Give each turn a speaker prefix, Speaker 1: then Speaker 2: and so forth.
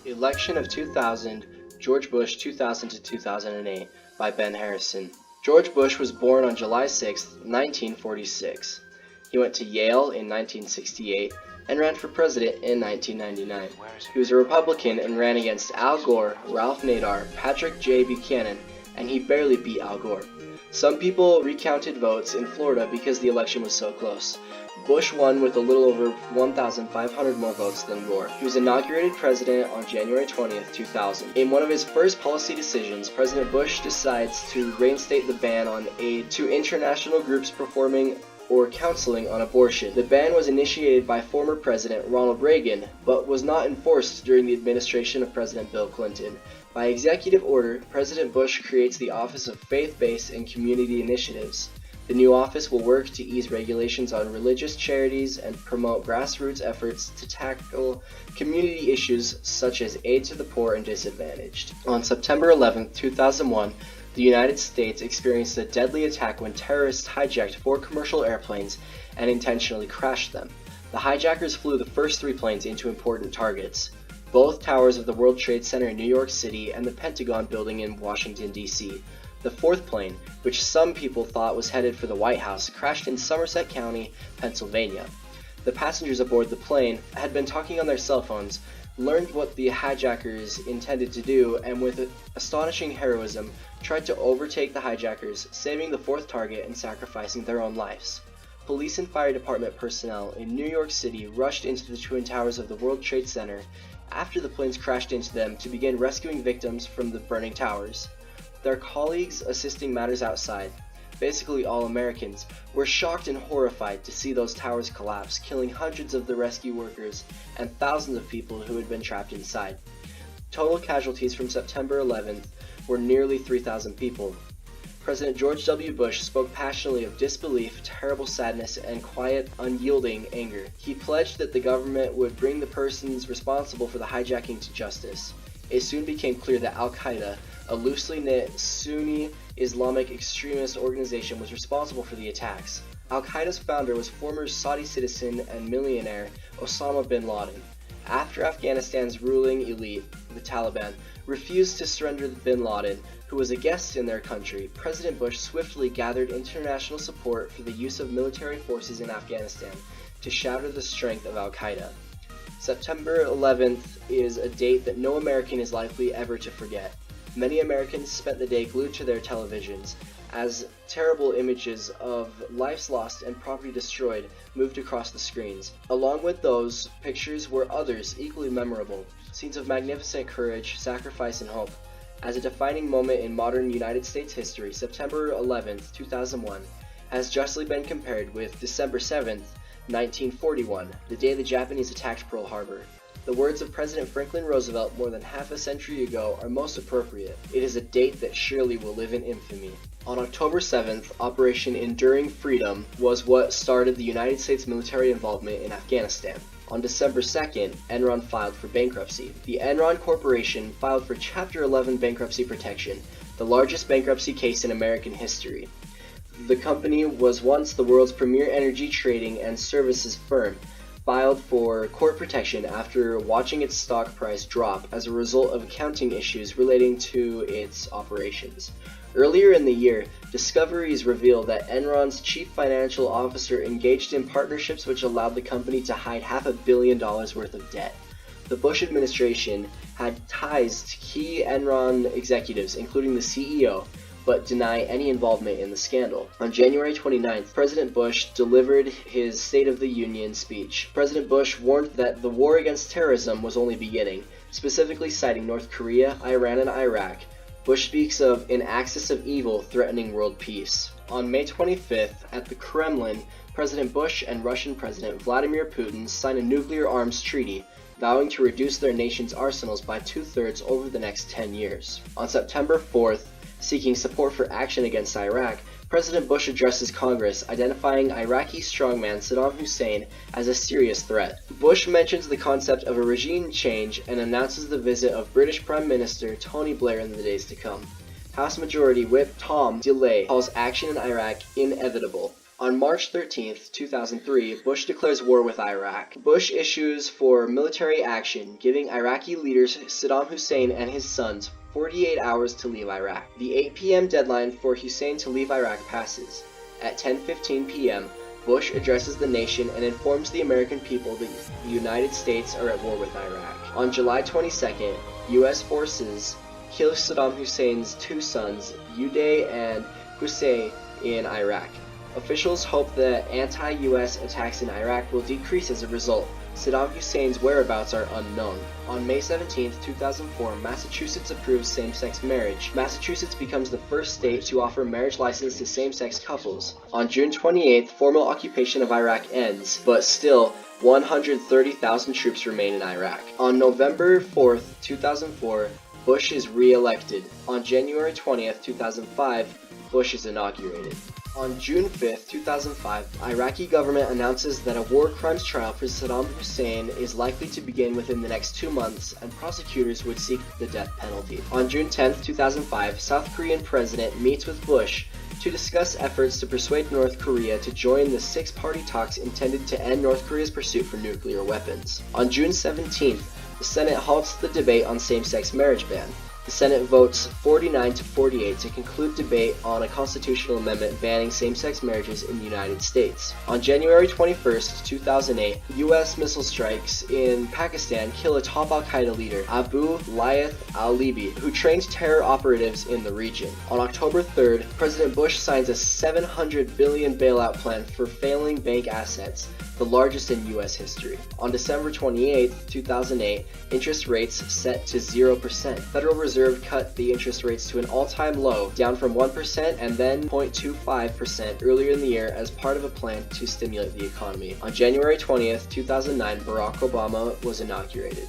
Speaker 1: Election of 2000, George Bush 2000 to 2008 by Ben Harrison. George Bush was born on July 6, 1946. He went to Yale in 1968 and ran for president in 1999. He was a Republican and ran against Al Gore, Ralph Nader, Patrick J. Buchanan, and he barely beat Al Gore. Some people recounted votes in Florida because the election was so close. Bush won with a little over 1,500 more votes than Gore. He was inaugurated president on January 20th, 2000. In one of his first policy decisions, President Bush decides to reinstate the ban on aid to international groups performing or counseling on abortion. The ban was initiated by former President Ronald Reagan, but was not enforced during the administration of President Bill Clinton. By executive order, President Bush creates the Office of Faith-Based and Community Initiatives. The new office will work to ease regulations on religious charities and promote grassroots efforts to tackle community issues such as aid to the poor and disadvantaged. On September 11, 2001, the United States experienced a deadly attack when terrorists hijacked 4 commercial airplanes and intentionally crashed them. The hijackers flew the first 3 planes into important targets: both towers of the World Trade Center in New York City and the Pentagon building in Washington, D.C. The 4th plane, which some people thought was headed for the White House, crashed in Somerset County, Pennsylvania. The passengers aboard the plane had been talking on their cell phones, learned what the hijackers intended to do, and with astonishing heroism tried to overtake the hijackers, saving the 4th target and sacrificing their own lives. Police and fire department personnel in New York City rushed into the Twin Towers of the World Trade Center after the planes crashed into them to begin rescuing victims from the burning towers. Their colleagues assisting matters outside, basically all Americans, were shocked and horrified to see those towers collapse, killing hundreds of the rescue workers and thousands of people who had been trapped inside. Total casualties from September 11th were nearly 3,000 people. President George W. Bush spoke passionately of disbelief, terrible sadness, and quiet, unyielding anger. He pledged that the government would bring the persons responsible for the hijacking to justice. It soon became clear that Al-Qaeda, a loosely knit Sunni Islamic extremist organization, was responsible for the attacks. Al-Qaeda's founder was former Saudi citizen and millionaire Osama bin Laden. After Afghanistan's ruling elite, the Taliban, refused to surrender bin Laden, who was a guest in their country, President Bush swiftly gathered international support for the use of military forces in Afghanistan to shatter the strength of Al-Qaeda. September 11th is a date that no American is likely ever to forget. Many Americans spent the day glued to their televisions as terrible images of lives lost and property destroyed moved across the screens. Along with those pictures were others equally memorable, scenes of magnificent courage, sacrifice, and hope. As a defining moment in modern United States history, September 11th, 2001, has justly been compared with December 7th, 1941, the day the Japanese attacked Pearl Harbor. The words of President Franklin Roosevelt more than half a century ago are most appropriate. It is a date that surely will live in infamy. On October 7th, Operation Enduring Freedom was what started the United States military involvement in Afghanistan. On December 2nd, Enron filed for bankruptcy. The Enron Corporation filed for Chapter 11 bankruptcy protection, the largest bankruptcy case in American history. The company was once the world's premier energy trading and services firm, filed for court protection after watching its stock price drop as a result of accounting issues relating to its operations. Earlier in the year, discoveries revealed that Enron's chief financial officer engaged in partnerships which allowed the company to hide $500 million worth of debt. The Bush administration had ties to key Enron executives, including the CEO, but deny any involvement in the scandal. On January 29th, President Bush delivered his State of the Union speech. President Bush warned that the war against terrorism was only beginning, specifically citing North Korea, Iran, and Iraq. Bush speaks of an axis of evil threatening world peace. On May 25th, at the Kremlin, President Bush and Russian President Vladimir Putin signed a nuclear arms treaty, vowing to reduce their nation's arsenals by 2/3 over the next 10 years. On September 4th, seeking support for action against Iraq, President Bush addresses Congress, identifying Iraqi strongman Saddam Hussein as a serious threat. Bush mentions the concept of a regime change and announces the visit of British Prime Minister Tony Blair in the days to come. House Majority Whip Tom DeLay calls action in Iraq inevitable. On March 13, 2003, Bush declares war with Iraq. Bush issues for military action, giving Iraqi leaders Saddam Hussein and his sons 48 hours to leave Iraq. The 8 p.m. deadline for Hussein to leave Iraq passes. At 10:15 p.m., Bush addresses the nation and informs the American people that the United States are at war with Iraq. On July 22nd, U.S. forces kill Saddam Hussein's two sons, Uday and Hussein, in Iraq. Officials hope that anti-U.S. attacks in Iraq will decrease as a result. Saddam Hussein's whereabouts are unknown. On May 17, 2004, Massachusetts approves same-sex marriage. Massachusetts becomes the first state to offer marriage license to same-sex couples. On June 28, formal occupation of Iraq ends, but still 130,000 troops remain in Iraq. On November 4, 2004, Bush is re-elected. On January 20, 2005, Bush is inaugurated. On June 5, 2005, the Iraqi government announces that a war crimes trial for Saddam Hussein is likely to begin within the next 2 months, and prosecutors would seek the death penalty. On June 10, 2005, South Korean president meets with Bush to discuss efforts to persuade North Korea to join the six-party talks intended to end North Korea's pursuit for nuclear weapons. On June 17th, the Senate halts the debate on same-sex marriage ban. The Senate votes 49 to 48 to conclude debate on a constitutional amendment banning same-sex marriages in the United States. On January 21, 2008, U.S. missile strikes in Pakistan kill a top al-Qaeda leader, Abu Laith al-Libi, who trained terror operatives in the region. On October 3rd, President Bush signs a $700 billion bailout plan for failing bank assets, the largest in U.S. history. On December 28, 2008, interest rates set to 0%. Federal Reserve cut the interest rates to an all-time low, down from 1% and then 0.25% earlier in the year as part of a plan to stimulate the economy. On January 20th, 2009, Barack Obama was inaugurated.